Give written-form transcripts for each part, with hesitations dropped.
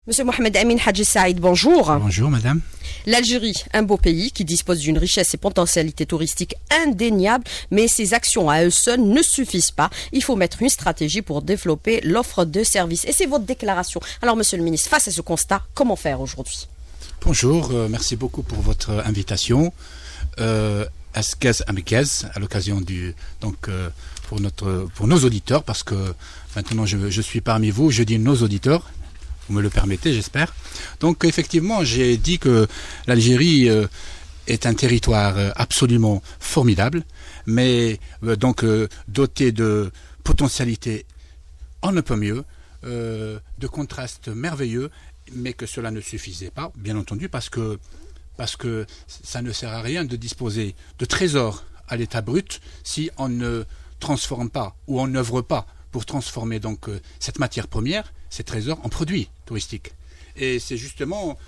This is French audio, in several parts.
Monsieur Mohamed Amin Hadji Saïd, bonjour. Bonjour madame. L'Algérie, un beau pays qui dispose d'une richesse et potentialité touristique indéniable, mais ses actions à eux seules ne suffisent pas. Il faut mettre une stratégie pour développer l'offre de services. Et c'est votre déclaration. Alors monsieur le ministre, face à ce constat, comment faire aujourd'hui? Bonjour, merci beaucoup pour votre invitation. Askez Amikez, à l'occasion pour nos auditeurs, parce que maintenant je suis parmi vous, je dis nos auditeurs. Vous me le permettez, j'espère. Donc effectivement, j'ai dit que l'Algérie est un territoire absolument formidable, mais doté de potentialités on ne peut mieux, de contrastes merveilleux, mais que cela ne suffisait pas, bien entendu, parce que ça ne sert à rien de disposer de trésors à l'état brut si on ne transforme pas ou on n'œuvre pas pour transformer cette matière première, ces trésors, en produits touristiques. Et c'est justement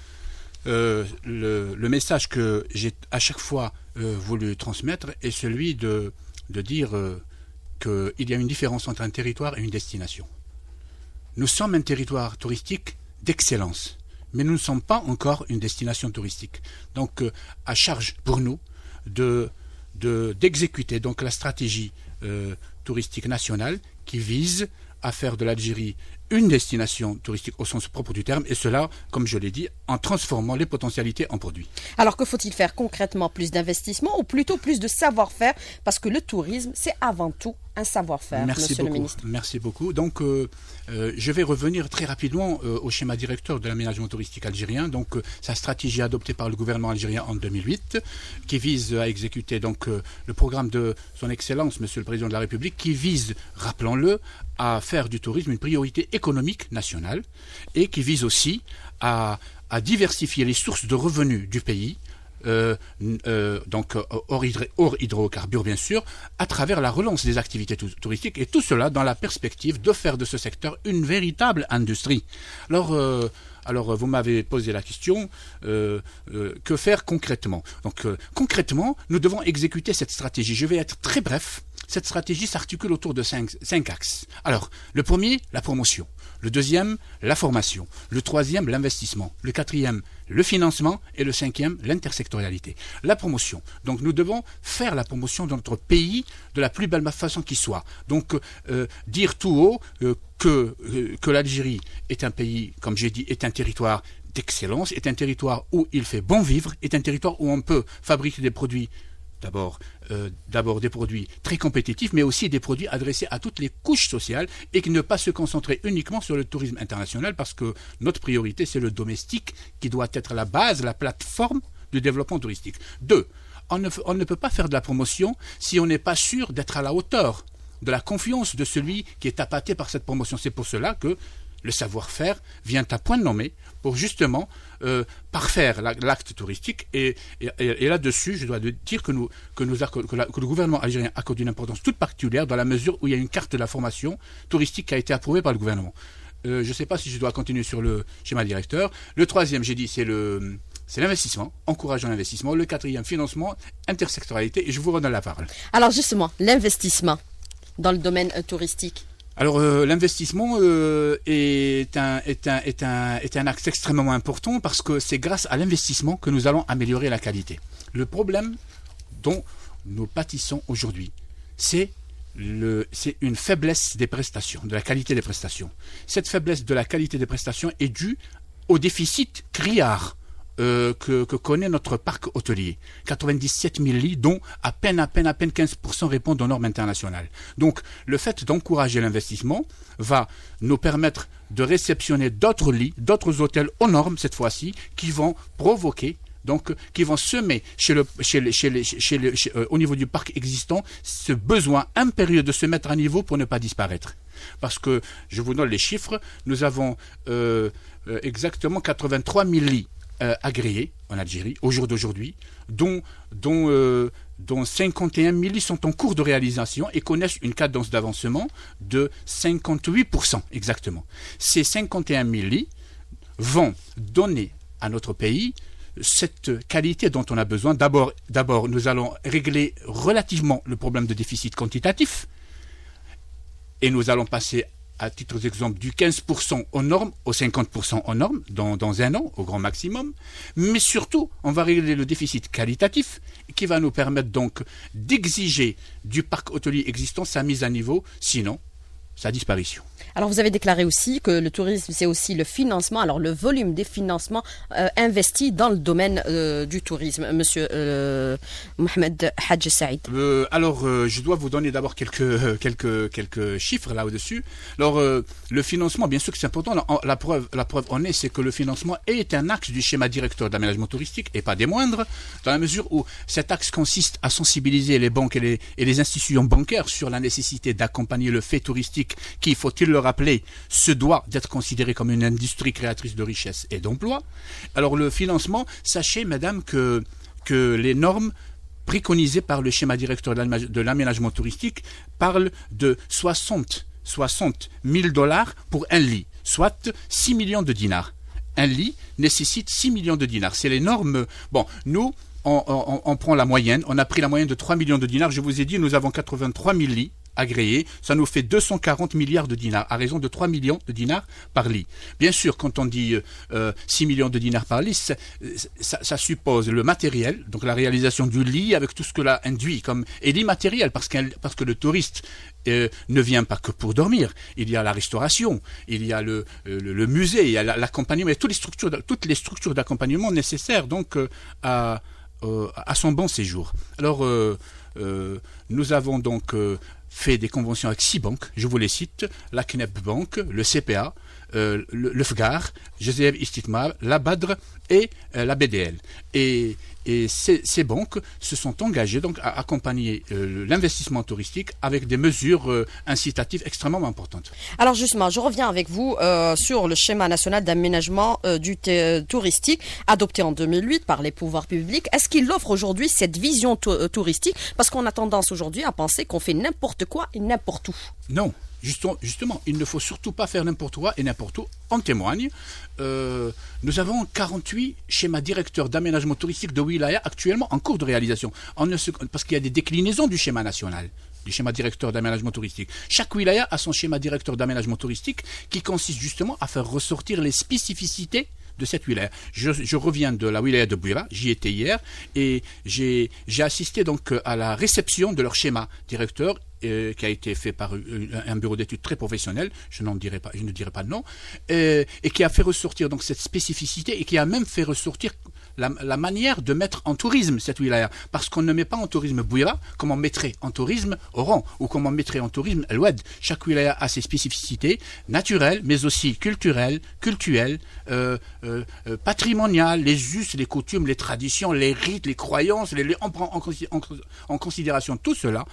le message que j'ai à chaque fois voulu transmettre, est celui de dire qu'il y a une différence entre un territoire et une destination. Nous sommes un territoire touristique d'excellence, mais nous ne sommes pas encore une destination touristique. Donc à charge pour nous d'exécuter la stratégie touristique nationale qui vise à faire de l'Algérie une destination touristique au sens propre du terme, et cela, comme je l'ai dit, en transformant les potentialités en produits. Alors que faut-il faire concrètement? Plus d'investissement ou plutôt plus de savoir-faire? Parce que le tourisme, c'est avant tout un savoir-faire, monsieur le ministre. Merci beaucoup. Donc, je vais revenir très rapidement au schéma directeur de l'aménagement touristique algérien, sa stratégie adoptée par le gouvernement algérien en 2008, qui vise à exécuter le programme de son Excellence, monsieur le Président de la République, qui vise, rappelons-le, à faire du tourisme une priorité économique nationale et qui vise aussi à diversifier les sources de revenus du pays, hors hydrocarbures bien sûr, à travers la relance des activités touristiques, et tout cela dans la perspective de faire de ce secteur une véritable industrie. Alors vous m'avez posé la question, que faire concrètement? Concrètement, nous devons exécuter cette stratégie. Je vais être très bref. Cette stratégie s'articule autour de cinq axes. Alors, le premier, la promotion. Le deuxième, la formation. Le troisième, l'investissement. Le quatrième, le financement. Et le cinquième, l'intersectorialité. La promotion. Donc, nous devons faire la promotion de notre pays de la plus belle façon qui soit. Dire tout haut que l'Algérie est un pays, comme j'ai dit, est un territoire d'excellence, est un territoire où il fait bon vivre, est un territoire où on peut fabriquer des produits. D'abord des produits très compétitifs, mais aussi des produits adressés à toutes les couches sociales, et qui ne pas se concentrer uniquement sur le tourisme international, parce que notre priorité, c'est le domestique qui doit être la base, la plateforme du développement touristique. 2. On ne peut pas faire de la promotion si on n'est pas sûr d'être à la hauteur de la confiance de celui qui est appâté par cette promotion. C'est pour cela que le savoir-faire vient à point nommé pour justement parfaire l'acte touristique, et là-dessus, je dois dire que le gouvernement algérien accorde une importance toute particulière, dans la mesure où il y a une carte de la formation touristique qui a été approuvée par le gouvernement. Je ne sais pas si je dois continuer sur le schéma directeur. Le troisième, j'ai dit, c'est l'investissement, encourageant l'investissement. Le quatrième, financement, intersectorialité, et je vous redonne la parole. Alors justement, l'investissement dans le domaine touristique. Alors l'investissement est un axe extrêmement important, parce que c'est grâce à l'investissement que nous allons améliorer la qualité. Le problème dont nous pâtissons aujourd'hui, c'est une faiblesse des prestations, de la qualité des prestations. Cette faiblesse de la qualité des prestations est due au déficit criard que connaît notre parc hôtelier. 97 000 lits, dont à peine 15% répondent aux normes internationales. Donc, le fait d'encourager l'investissement va nous permettre de réceptionner d'autres lits, d'autres hôtels aux normes, cette fois-ci, qui vont provoquer, qui vont semer au niveau du parc existant ce besoin impérieux de se mettre à niveau pour ne pas disparaître. Parce que, je vous donne les chiffres, nous avons exactement 83 000 lits agréés en Algérie au jour d'aujourd'hui, dont 51 000 lits sont en cours de réalisation et connaissent une cadence d'avancement de 58% exactement. Ces 51 000 lits vont donner à notre pays cette qualité dont on a besoin. D'abord, nous allons régler relativement le problème de déficit quantitatif, et nous allons passer à titre d'exemple, du 15% aux normes au 50% aux normes dans un an, au grand maximum. Mais surtout, on va régler le déficit qualitatif qui va nous permettre donc d'exiger du parc hôtelier existant sa mise à niveau, sinon sa disparition. Alors vous avez déclaré aussi que le tourisme, c'est aussi le financement, alors le volume des financements investis dans le domaine du tourisme, monsieur Mohamed Hadj Saïd. Je dois vous donner d'abord quelques chiffres là-dessus. Alors, le financement, bien sûr que c'est important. La preuve en est, c'est que le financement est un axe du schéma directeur d'aménagement touristique, et pas des moindres, dans la mesure où cet axe consiste à sensibiliser les banques et les institutions bancaires sur la nécessité d'accompagner le fait touristique qui, faut-il le rappeler, se doit d'être considéré comme une industrie créatrice de richesse et d'emploi. Alors le financement, sachez madame que les normes préconisées par le schéma directeur de l'aménagement touristique parlent de 60 000 $ pour un lit, soit 6 millions de dinars. Un lit nécessite 6 millions de dinars. C'est les normes. Bon, nous, on prend la moyenne. On a pris la moyenne de 3 millions de dinars. Je vous ai dit, nous avons 83 000 lits agréés, ça nous fait 240 milliards de dinars, à raison de 3 millions de dinars par lit. Bien sûr, quand on dit 6 millions de dinars par lit, ça suppose le matériel, donc la réalisation du lit avec tout ce que cela induit, et l'immatériel, parce que le touriste ne vient pas que pour dormir. Il y a la restauration, il y a le musée, il y a l'accompagnement, toutes les structures d'accompagnement nécessaires donc à son bon séjour. Alors, nous avons donc fait des conventions avec 6 banques, je vous les cite, la CNEP Bank, le CPA, le FGAR, Joseph Istithmar, la Badr et la BDL. Et ces banques se sont engagées donc à accompagner l'investissement touristique avec des mesures incitatives extrêmement importantes. Alors justement, je reviens avec vous sur le schéma national d'aménagement du touristique adopté en 2008 par les pouvoirs publics. Est-ce qu'il offre aujourd'hui cette vision touristique? Parce qu'on a tendance aujourd'hui à penser qu'on fait n'importe quoi et n'importe où. Non. Justement, il ne faut surtout pas faire n'importe quoi et n'importe où. En témoigne, nous avons 48 schémas directeurs d'aménagement touristique de wilaya actuellement en cours de réalisation. Parce qu'il y a des déclinaisons du schéma national, du schéma directeur d'aménagement touristique. Chaque wilaya a son schéma directeur d'aménagement touristique qui consiste justement à faire ressortir les spécificités de cette wilaya. Je reviens de la wilaya de Bouira, j'y étais hier, et j'ai assisté donc à la réception de leur schéma directeur qui a été fait par un bureau d'études très professionnel, je ne dirai pas de nom, et qui a fait ressortir donc cette spécificité et qui a même fait ressortir la manière de mettre en tourisme cette wilaya. Parce qu'on ne met pas en tourisme Bouira comme on mettrait en tourisme Oran ou comme on mettrait en tourisme El Oued. Chaque wilaya a ses spécificités naturelles, mais aussi culturelles, patrimoniales, les us, les coutumes, les traditions, les rites, les croyances, on prend en considération tout cela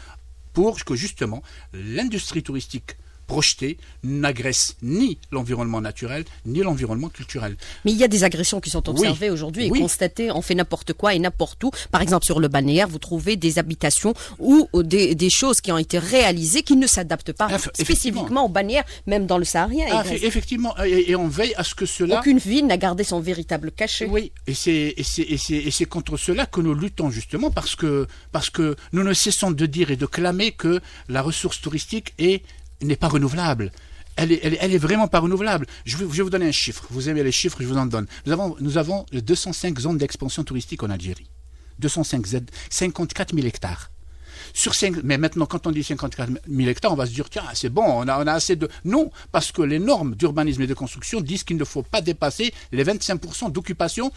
pour que justement l'industrie touristique projetée n'agresse ni l'environnement naturel ni l'environnement culturel. Mais il y a des agressions qui sont observées aujourd'hui et constatées. On fait n'importe quoi et n'importe où. Par exemple, sur le balnéaire, vous trouvez des habitations ou des choses qui ont été réalisées qui ne s'adaptent pas spécifiquement au balnéaire, même dans le Saharien. Effectivement, et on veille à ce que cela... Aucune ville n'a gardé son véritable cachet. Oui, et c'est contre cela que nous luttons justement, parce que nous ne cessons de dire et de clamer que la ressource touristique n'est pas renouvelable. Elle est vraiment pas renouvelable. Je vais vous donner un chiffre. Vous aimez les chiffres, je vous en donne. Nous avons 205 zones d'expansion touristique en Algérie. 54 000 hectares. Mais maintenant, quand on dit 54 000 hectares, on va se dire, tiens, c'est bon, on a assez de... Non, parce que les normes d'urbanisme et de construction disent qu'il ne faut pas dépasser les 25% d'occupation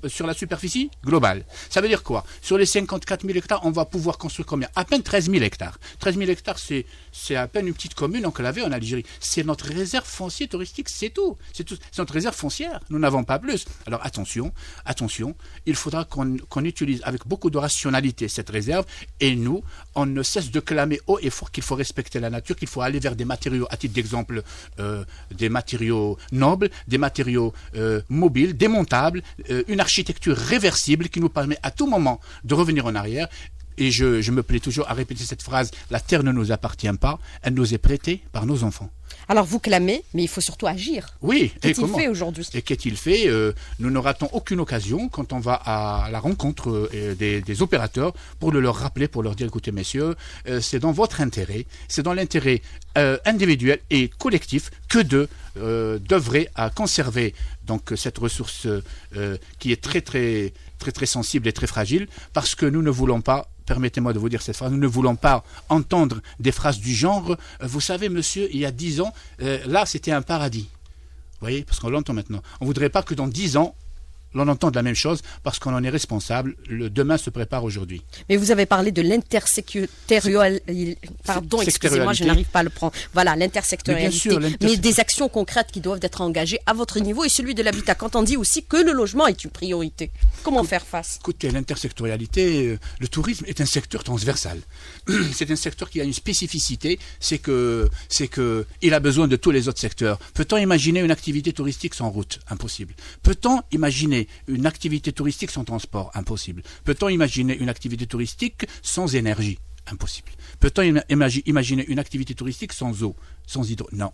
sur la superficie globale. Ça veut dire quoi? Sur les 54 000 hectares, on va pouvoir construire combien? À peine 13 000 hectares. 13 000 hectares, c'est à peine une petite commune enclavée en Algérie. C'est notre réserve foncière touristique, c'est tout. C'est notre réserve foncière. Nous n'avons pas plus. Alors attention, il faudra qu'on utilise avec beaucoup de rationalité cette réserve, et nous, on ne cesse de clamer haut et fort qu'il faut respecter la nature, qu'il faut aller vers des matériaux, à titre d'exemple, des matériaux nobles, des matériaux mobiles, démontables, une architecture réversible qui nous permet à tout moment de revenir en arrière. Et je me plais toujours à répéter cette phrase, la terre ne nous appartient pas, elle nous est prêtée par nos enfants. Alors vous clamez, mais il faut surtout agir. Oui, Qu'est-il fait aujourd'hui? Et qu'est-il fait? Nous ne ratons aucune occasion quand on va à la rencontre des opérateurs pour leur rappeler, pour leur dire, écoutez messieurs, c'est dans votre intérêt, c'est dans l'intérêt individuel et collectif que d'œuvrer à conserver donc cette ressource qui est très sensible et très fragile, parce que nous ne voulons pas, permettez-moi de vous dire cette phrase, nous ne voulons pas entendre des phrases du genre vous savez monsieur, il y a 10 ans, là c'était un paradis. Vous voyez, parce qu'on l'entend maintenant. On ne voudrait pas que dans 10 ans, l'on entende la même chose, parce qu'on en est responsable. Le demain se prépare aujourd'hui. Mais vous avez parlé de l'intersectorialité. Pardon, excusez-moi, je n'arrive pas à le prendre. Voilà, l'intersectorialité. Mais des actions concrètes qui doivent être engagées à votre niveau et celui de l'habitat. Quand on dit aussi que le logement est une priorité, comment faire face? Écoutez, l'intersectorialité, le tourisme est un secteur transversal. C'est un secteur qui a une spécificité, c'est que il a besoin de tous les autres secteurs. Peut-on imaginer une activité touristique sans route? Impossible. Peut-on imaginer une activité touristique sans transport? Impossible. Peut-on imaginer une activité touristique sans énergie? Impossible. Peut-on imaginer une activité touristique sans eau, sans hydro? Non.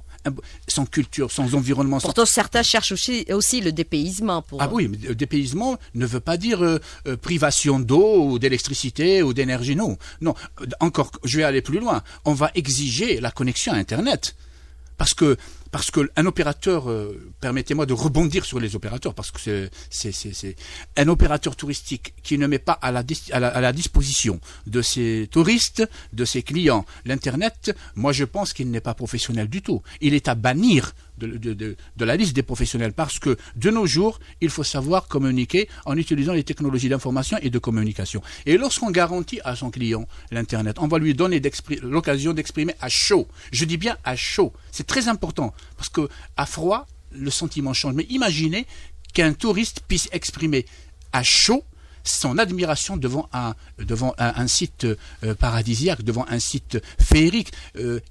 Sans culture, sans environnement. Pourtant, certains cherchent aussi le dépaysement. Ah oui, mais le dépaysement ne veut pas dire privation d'eau ou d'électricité ou d'énergie. Non. Non. Encore, je vais aller plus loin. On va exiger la connexion à Internet. Parce que un opérateur, permettez-moi de rebondir sur les opérateurs, parce que c'est un opérateur touristique qui ne met pas à la disposition de ses touristes, de ses clients, l'Internet, moi je pense qu'il n'est pas professionnel du tout. Il est à bannir de la liste des professionnels, parce que de nos jours, il faut savoir communiquer en utilisant les technologies d'information et de communication. Et lorsqu'on garantit à son client l'Internet, on va lui donner l'occasion d'exprimer à chaud. Je dis bien à chaud. C'est très important, parce que à froid, le sentiment change. Mais imaginez qu'un touriste puisse exprimer à chaud son admiration devant un site paradisiaque, devant un site féerique.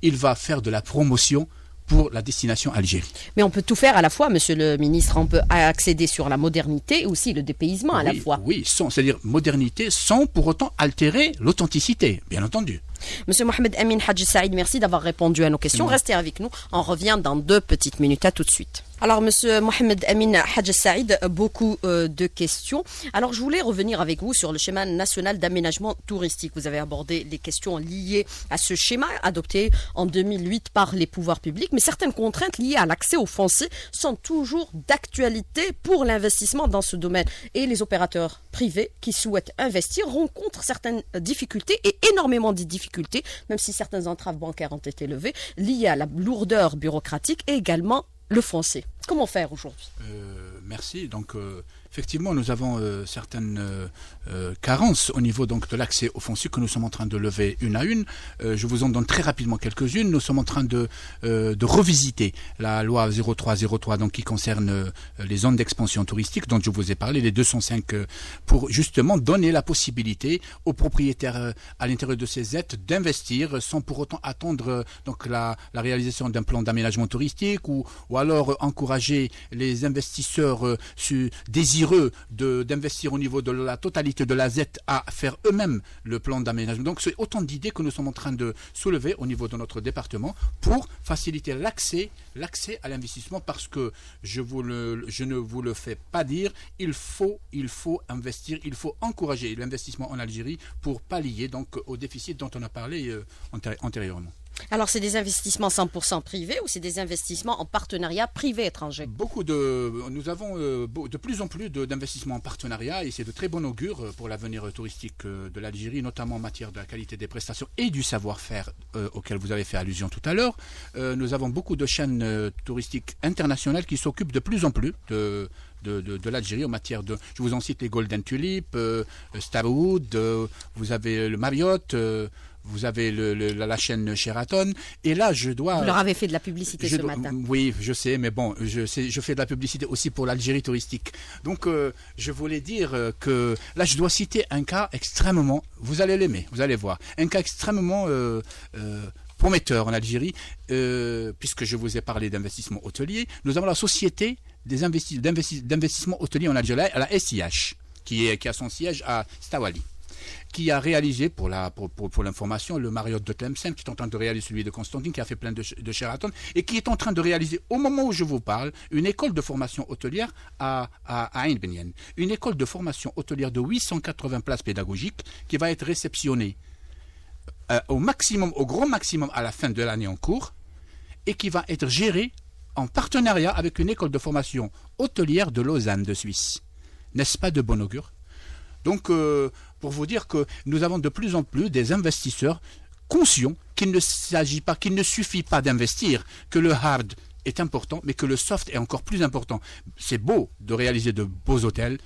Il va faire de la promotion pour la destination Algérie. Mais on peut tout faire à la fois, monsieur le ministre. On peut accéder sur la modernité et aussi le dépaysement à la fois. Oui, c'est-à-dire modernité sans pour autant altérer l'authenticité, bien entendu. Monsieur Mohamed Amin Hadji Saïd, merci d'avoir répondu à nos questions. Restez avec nous, on revient dans 2 petites minutes. À tout de suite. Alors, monsieur Mohamed Amin Hadji Saïd, beaucoup de questions. Alors, je voulais revenir avec vous sur le schéma national d'aménagement touristique. Vous avez abordé les questions liées à ce schéma adopté en 2008 par les pouvoirs publics, mais certaines contraintes liées à l'accès au foncier sont toujours d'actualité pour l'investissement dans ce domaine. Et les opérateurs privés qui souhaitent investir rencontrent certaines difficultés et énormément de difficultés, même si certaines entraves bancaires ont été levées, liées à la lourdeur bureaucratique et également le foncier. Comment faire aujourd'hui? Merci. Donc, effectivement, nous avons certaines carences au niveau donc de l'accès au foncier que nous sommes en train de lever une à une. Je vous en donne très rapidement quelques-unes. Nous sommes en train de revisiter la loi 0303 donc qui concerne les zones d'expansion touristique dont je vous ai parlé, les 205, pour justement donner la possibilité aux propriétaires à l'intérieur de ces aides d'investir sans pour autant attendre donc la réalisation d'un plan d'aménagement touristique ou alors encourager les investisseurs désireux d'investir au niveau de la totalité de la Z à faire eux-mêmes le plan d'aménagement. Donc c'est autant d'idées que nous sommes en train de soulever au niveau de notre département pour faciliter l'accès à l'investissement, parce que je ne vous le fais pas dire, il faut investir, il faut encourager l'investissement en Algérie pour pallier donc au déficit dont on a parlé antérieurement. Alors, c'est des investissements 100% privés ou c'est des investissements en partenariat privé-étranger? Nous avons de plus en plus d'investissements en partenariat, et c'est de très bon augure pour l'avenir touristique de l'Algérie, notamment en matière de la qualité des prestations et du savoir-faire auquel vous avez fait allusion tout à l'heure. Nous avons beaucoup de chaînes touristiques internationales qui s'occupent de plus en plus de l'Algérie en matière de... Je vous en cite les Golden Tulip, Starwood, vous avez le Marriott... vous avez la chaîne Sheraton, et là je dois... Vous leur avez fait de la publicité ce matin. Oui, je sais, mais bon, je fais de la publicité aussi pour l'Algérie touristique. Donc je voulais dire que là je dois citer un cas extrêmement... Vous allez l'aimer, vous allez voir. Un cas extrêmement prometteur en Algérie, puisque je vous ai parlé d'investissement hôtelier. Nous avons la société d'investissement hôtelier en Algérie, la SIH, qui a son siège à Stawali. qui a réalisé, pour l'information, le Marriott de Tlemcen, qui est en train de réaliser celui de Constantine, qui a fait plein de Sheraton, et qui est en train de réaliser, au moment où je vous parle, une école de formation hôtelière à Ain Benyen. Une école de formation hôtelière de 880 places pédagogiques qui va être réceptionnée au grand maximum à la fin de l'année en cours, et qui va être gérée en partenariat avec une école de formation hôtelière de Lausanne, de Suisse. N'est-ce pas de bon augure? Donc, pour vous dire que nous avons de plus en plus des investisseurs conscients qu'il ne suffit pas d'investir, que le hard est important, mais que le soft est encore plus important. C'est beau de réaliser de beaux hôtels,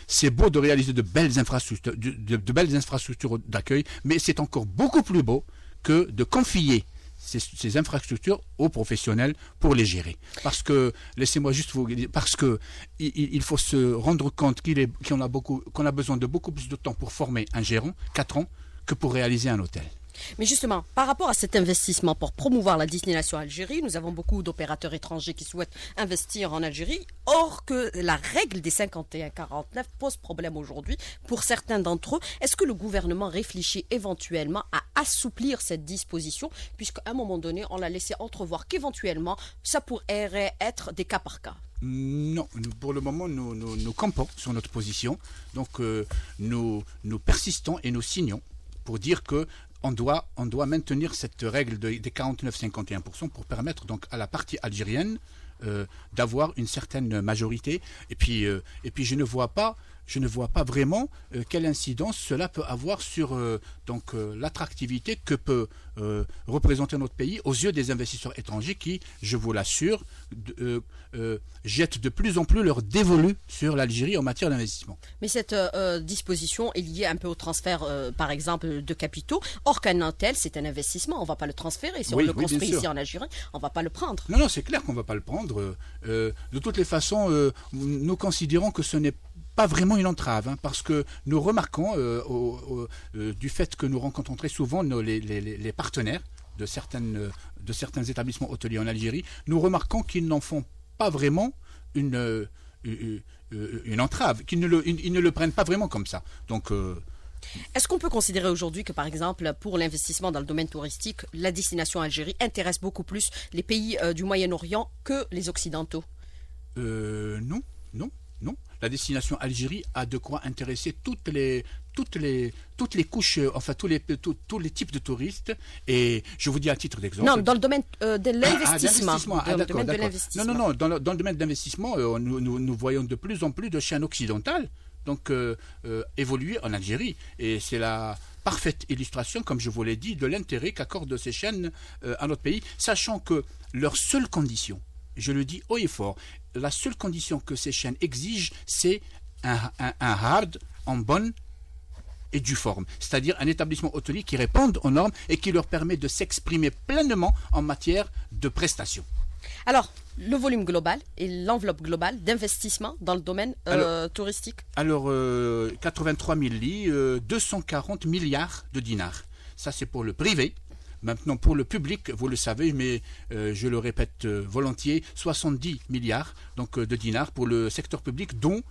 c'est beau de réaliser de belles infrastructures d'accueil, mais c'est encore beaucoup plus beau que de confier ces infrastructures aux professionnels pour les gérer. Parce que, laissez-moi juste vous dire, parce que il faut se rendre compte qu'on a besoin de beaucoup plus de temps pour former un gérant, 4 ans, que pour réaliser un hôtel. Mais justement, par rapport à cet investissement pour promouvoir la destination Algérie, nous avons beaucoup d'opérateurs étrangers qui souhaitent investir en Algérie. Or que la règle des 51-49 pose problème aujourd'hui pour certains d'entre eux. Est-ce que le gouvernement réfléchit éventuellement à assouplir cette disposition, puisqu'à un moment donné, on l'a laissé entrevoir qu'éventuellement, ça pourrait être des cas par cas? Non, pour le moment, nous campons sur notre position. Donc, nous persistons et nous signons pour dire que on doit maintenir cette règle des 49-51% pour permettre donc à la partie algérienne d'avoir une certaine majorité. Et puis je ne vois pas vraiment quelle incidence cela peut avoir sur l'attractivité que peut représenter notre pays aux yeux des investisseurs étrangers qui, je vous l'assure, jettent de plus en plus leur dévolu sur l'Algérie en matière d'investissement. Mais cette disposition est liée un peu au transfert, par exemple, de capitaux. Or qu'un hôtel, c'est un investissement, on ne va pas le transférer. Si on le construit ici en Algérie, on ne va pas le prendre. Non, c'est clair qu'on ne va pas le prendre. De toutes les façons, nous considérons que ce n'est pas vraiment une entrave, parce que nous remarquons, du fait que nous rencontrons très souvent les partenaires de certains établissements hôteliers en Algérie, nous remarquons qu'ils n'en font pas vraiment une entrave, qu'ils ne le prennent pas vraiment comme ça. Donc, est-ce qu'on peut considérer aujourd'hui que, par exemple, pour l'investissement dans le domaine touristique, la destination Algérie intéresse beaucoup plus les pays du Moyen-Orient que les Occidentaux? Non. La destination Algérie a de quoi intéresser toutes les couches, enfin tous les types de touristes. Et je vous dis à titre d'exemple. Non, dans le domaine de l'investissement. D'accord. Non. Dans le domaine d'investissement, nous voyons de plus en plus de chaînes occidentales donc évoluer en Algérie. Et c'est la parfaite illustration, comme je vous l'ai dit, de l'intérêt qu'accordent ces chaînes à notre pays, sachant que leur seule condition, je le dis haut et fort, la seule condition que ces chaînes exigent, c'est un hard en bonne et due forme. C'est-à-dire un établissement hôtelier qui réponde aux normes et qui leur permet de s'exprimer pleinement en matière de prestations. Alors, le volume global et l'enveloppe globale d'investissement dans le domaine touristique? Alors, 83 000 lits, 240 milliards de dinars. Ça, c'est pour le privé. Maintenant, pour le public, vous le savez, mais je le répète volontiers, 70 milliards donc, de dinars pour le secteur public, dont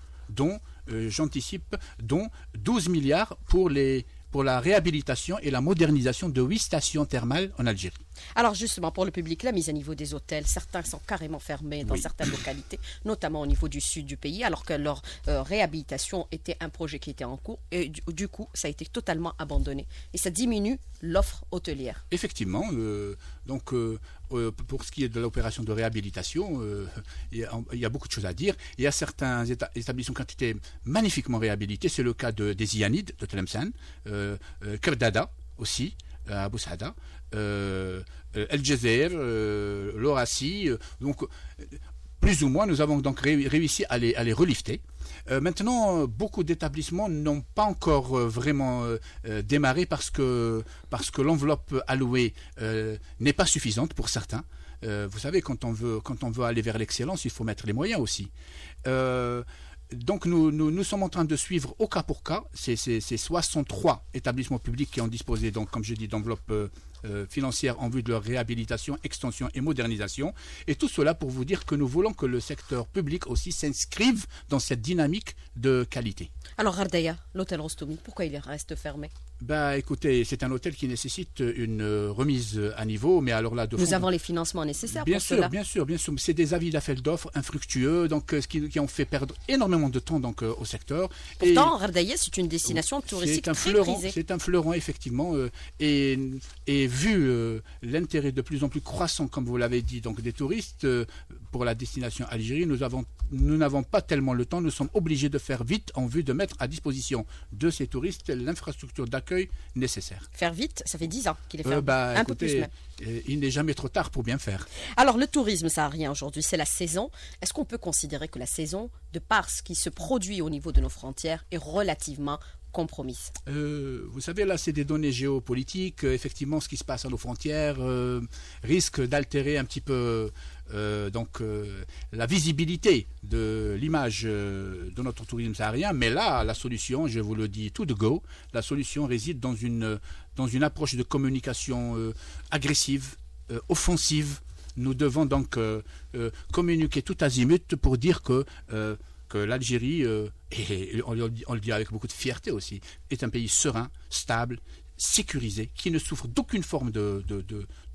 j'anticipe, dont 12 milliards pour la réhabilitation et la modernisation de 8 stations thermales en Algérie. Alors justement, pour le public, la mise à niveau des hôtels, certains sont carrément fermés dans certaines localités, notamment au niveau du sud du pays, alors que leur réhabilitation était un projet qui était en cours et du coup, ça a été totalement abandonné. Et ça diminue l'offre hôtelière. Effectivement, pour ce qui est de l'opération de réhabilitation, il y a beaucoup de choses à dire. Il y a certains établissements qui ont été magnifiquement réhabilités. C'est le cas des Ianides de Tlemcen, Kerdada aussi, à Bou Saada, El Jazer, l'Orassi. Donc, plus ou moins, nous avons donc réussi à les relifter. Maintenant, beaucoup d'établissements n'ont pas encore vraiment démarré parce que l'enveloppe allouée n'est pas suffisante pour certains. Vous savez, quand on veut aller vers l'excellence, il faut mettre les moyens aussi. Donc nous sommes en train de suivre au cas pour cas ces 63 établissements publics qui ont disposé, donc, comme je dis, d'enveloppes financières en vue de leur réhabilitation, extension et modernisation. Et tout cela pour vous dire que nous voulons que le secteur public aussi s'inscrive dans cette dynamique de qualité. Alors, Ardaya, l'hôtel Rostomi, pourquoi il reste fermé? Bah, écoutez, c'est un hôtel qui nécessite une remise à niveau, mais alors là, nous avons les financements nécessaires bien pour sûr, cela. Bien sûr. C'est des avis d'appel d'offres infructueux, donc qui ont fait perdre énormément de temps donc au secteur. Pourtant, Ardaya, c'est une destination touristique très prisée. C'est un fleuron effectivement, et vu l'intérêt de plus en plus croissant, comme vous l'avez dit, donc des touristes pour la destination Algérie, nous n'avons pas tellement le temps. Nous sommes obligés de faire vite en vue de mettre à disposition de ces touristes l'infrastructure d'accueil nécessaire. Faire vite, ça fait 10 ans qu'il est fermé. Un peu plus même. Il n'est jamais trop tard pour bien faire. Alors le tourisme, ça n'a rien aujourd'hui, c'est la saison. Est-ce qu'on peut considérer que la saison, de par ce qui se produit au niveau de nos frontières, est relativement compromise? Vous savez, là, c'est des données géopolitiques. Effectivement, ce qui se passe à nos frontières risque d'altérer un petit peu la visibilité de l'image de notre tourisme saharien. Mais là, la solution, je vous le dis tout de go, la solution réside dans une approche de communication agressive, offensive. Nous devons donc communiquer tout azimut pour dire que l'Algérie, et on le dit avec beaucoup de fierté aussi, est un pays serein, stable, sécurisé, qui ne souffre d'aucune forme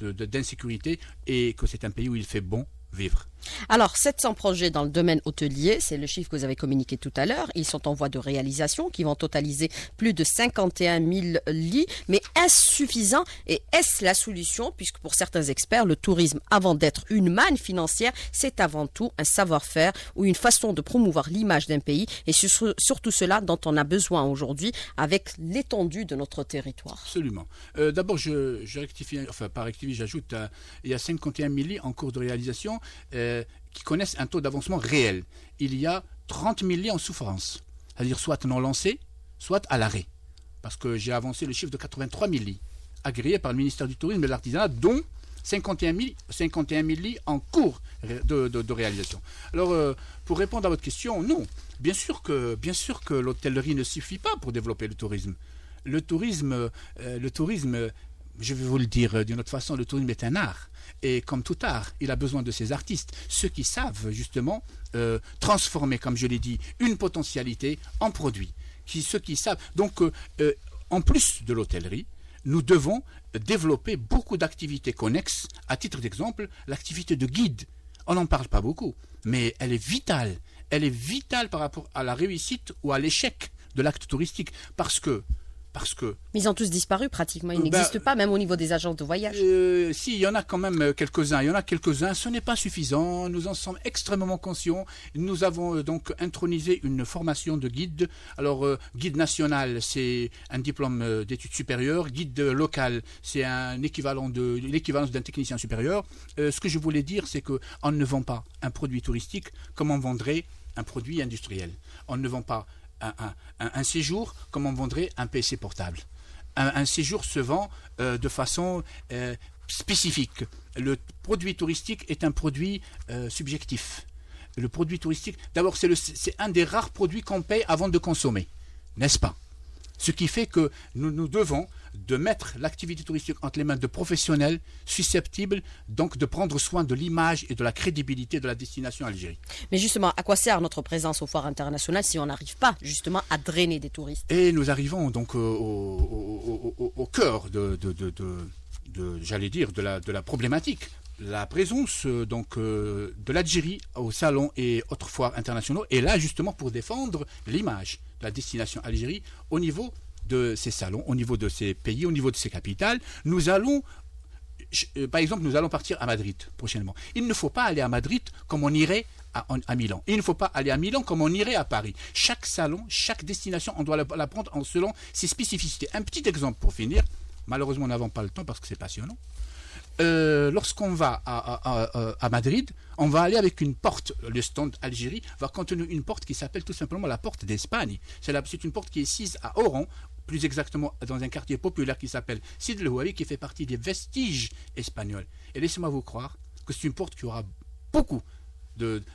d'insécurité, et que c'est un pays où il fait bon vivre. Alors, 700 projets dans le domaine hôtelier, c'est le chiffre que vous avez communiqué tout à l'heure. Ils sont en voie de réalisation, qui vont totaliser plus de 51 000 lits. Mais est-ce suffisant et est-ce la solution? Puisque pour certains experts, le tourisme, avant d'être une manne financière, c'est avant tout un savoir-faire ou une façon de promouvoir l'image d'un pays. Et surtout cela dont on a besoin aujourd'hui avec l'étendue de notre territoire. Absolument. D'abord, je rectifie, par rectifier, j'ajoute, il y a 51 000 lits en cours de réalisation. Qui connaissent un taux d'avancement réel. Il y a 30 000 lits en souffrance, c'est-à-dire soit non lancés, soit à l'arrêt. Parce que j'ai avancé le chiffre de 83 000 lits, agréés par le ministère du Tourisme et de l'Artisanat, dont 51 000 lits en cours de réalisation. Alors, pour répondre à votre question, non. Bien sûr que l'hôtellerie ne suffit pas pour développer le tourisme. Le tourisme, je vais vous le dire d'une autre façon, le tourisme est un art. Et comme tout art, il a besoin de ses artistes, ceux qui savent justement transformer, comme je l'ai dit, une potentialité en produit. Ceux qui savent. Donc, en plus de l'hôtellerie, nous devons développer beaucoup d'activités connexes. À titre d'exemple, l'activité de guide. On n'en parle pas beaucoup, mais elle est vitale. Elle est vitale par rapport à la réussite ou à l'échec de l'acte touristique. Parce que Mais ils ont tous disparu pratiquement, ils n'existent pas, même au niveau des agences de voyage. Si, il y en a quand même quelques-uns. Ce n'est pas suffisant, nous en sommes extrêmement conscients. Nous avons donc intronisé une formation de guide. Alors, guide national, c'est un diplôme d'études supérieures. Guide local, c'est l'équivalence d'un technicien supérieur. Ce que je voulais dire, c'est qu'on ne vend pas un produit touristique comme on vendrait un produit industriel. On ne vend pas un séjour comme on vendrait un PC portable. Un séjour se vend de façon spécifique. Le produit touristique est un produit subjectif. Le produit touristique, d'abord, c'est un des rares produits qu'on paye avant de consommer, n'est-ce pas? Ce qui fait que nous devons de mettre l'activité touristique entre les mains de professionnels susceptibles donc de prendre soin de l'image et de la crédibilité de la destination Algérie. Mais justement, à quoi sert notre présence aux foires internationales si on n'arrive pas justement à drainer des touristes? Et nous arrivons donc au cœur j'allais dire, de la problématique. La présence de l'Algérie au salon et autres foires internationaux est là justement pour défendre l'image de la destination Algérie au niveau de ces salons, au niveau de ces pays, au niveau de ces capitales. Par exemple, nous allons partir à Madrid prochainement. Il ne faut pas aller à Madrid comme on irait à Milan. Il ne faut pas aller à Milan comme on irait à Paris. Chaque salon, chaque destination, on doit la prendre selon ses spécificités. Un petit exemple pour finir. Malheureusement, nous n'avons pas le temps parce que c'est passionnant. Lorsqu'on va à Madrid, on va aller avec une porte. Le stand Algérie va contenir une porte qui s'appelle tout simplement la porte d'Espagne. C'est une porte qui est sise à Oran, plus exactement dans un quartier populaire qui s'appelle Sid El Houari, qui fait partie des vestiges espagnols. Et laissez-moi vous croire que c'est une porte qui aura beaucoup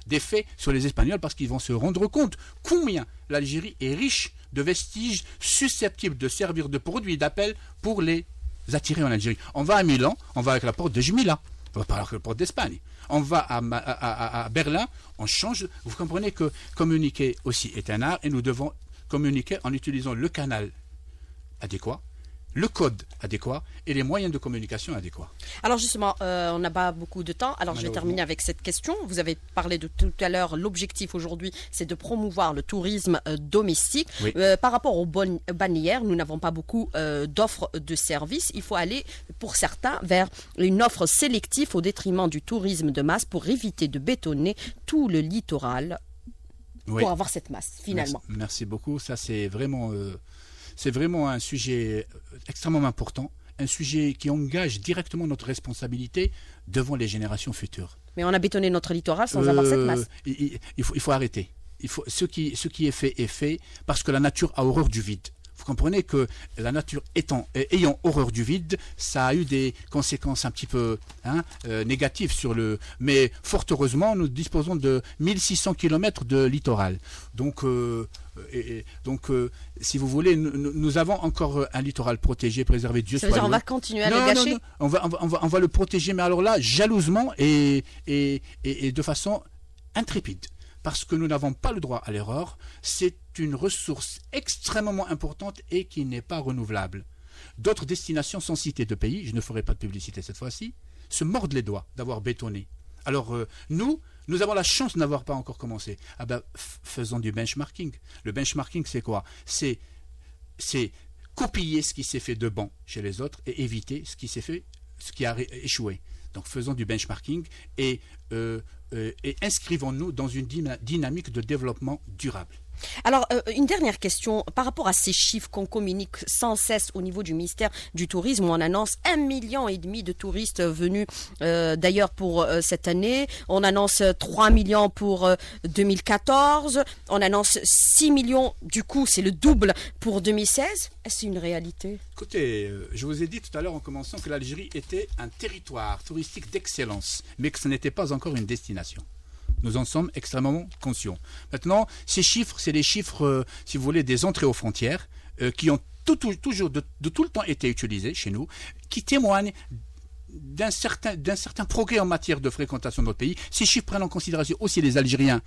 d'effets sur les Espagnols parce qu'ils vont se rendre compte combien l'Algérie est riche de vestiges susceptibles de servir de produits d'appel pour les attirer en Algérie. On va à Milan, on va avec la porte de Jmila. On va pas avec la porte d'Espagne. On va à Berlin, on change. Vous comprenez que communiquer aussi est un art et nous devons communiquer en utilisant le canal adéquat, le code adéquat et les moyens de communication adéquats. Alors justement, on n'a pas beaucoup de temps. Alors je vais terminer avec cette question. Vous avez parlé de tout à l'heure, l'objectif aujourd'hui, c'est de promouvoir le tourisme domestique. Oui. Par rapport aux bannières, nous n'avons pas beaucoup d'offres de services. Il faut aller, pour certains, vers une offre sélective au détriment du tourisme de masse pour éviter de bétonner tout le littoral pour avoir cette masse, finalement. Merci beaucoup. Ça, c'est vraiment un sujet extrêmement important, un sujet qui engage directement notre responsabilité devant les générations futures. Mais on a bétonné notre littoral sans avoir cette masse. Il faut arrêter. Ce qui est fait parce que la nature a horreur du vide. Vous comprenez que la nature ayant horreur du vide, ça a eu des conséquences un petit peu négatives sur le... Mais fort heureusement, nous disposons de 1600 km de littoral. Donc, si vous voulez, nous avons encore un littoral protégé, préservé. Dieu soit loué. On va continuer à le gâcher. Non, on va le protéger, mais alors là, jalousement et de façon intrépide. Parce que nous n'avons pas le droit à l'erreur. C'est une ressource extrêmement importante et qui n'est pas renouvelable. D'autres destinations sans citer de pays, je ne ferai pas de publicité cette fois-ci, se mordent les doigts d'avoir bétonné. Alors nous avons la chance de n'avoir pas encore commencé. Ah ben, faisons du benchmarking. Le benchmarking, c'est quoi? C'est copier ce qui s'est fait de bon chez les autres et éviter ce qui a échoué. Donc faisons du benchmarking et inscrivons-nous dans une dynamique de développement durable. Alors, une dernière question. Par rapport à ces chiffres qu'on communique sans cesse au niveau du ministère du Tourisme, où on annonce 1,5 million de touristes venus d'ailleurs pour cette année. On annonce 3 millions pour 2014. On annonce 6 millions, du coup, c'est le double pour 2016. Est-ce une réalité? Écoutez, je vous ai dit tout à l'heure en commençant que l'Algérie était un territoire touristique d'excellence, mais que ce n'était pas encore une destination. Nous en sommes extrêmement conscients. Maintenant, ces chiffres, c'est les chiffres, si vous voulez, des entrées aux frontières qui ont toujours de tout le temps été utilisés chez nous, qui témoignent d'un certain progrès en matière de fréquentation de notre pays. Ces chiffres prennent en considération aussi les Algériens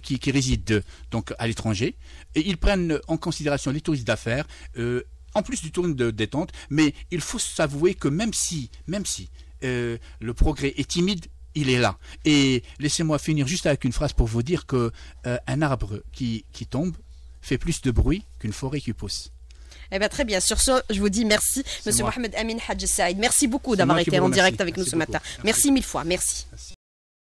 qui résident donc à l'étranger, et ils prennent en considération les touristes d'affaires, en plus du tourisme de détente. Mais il faut s'avouer que même si le progrès est timide, il est là. Et laissez-moi finir juste avec une phrase pour vous dire que un arbre qui tombe fait plus de bruit qu'une forêt qui pousse. Eh bien, très bien. Sur ce, je vous dis merci, Monsieur Mohamed Amin Hadj Saïd. Merci beaucoup d'avoir été en direct avec nous ce matin. Merci mille fois. Merci.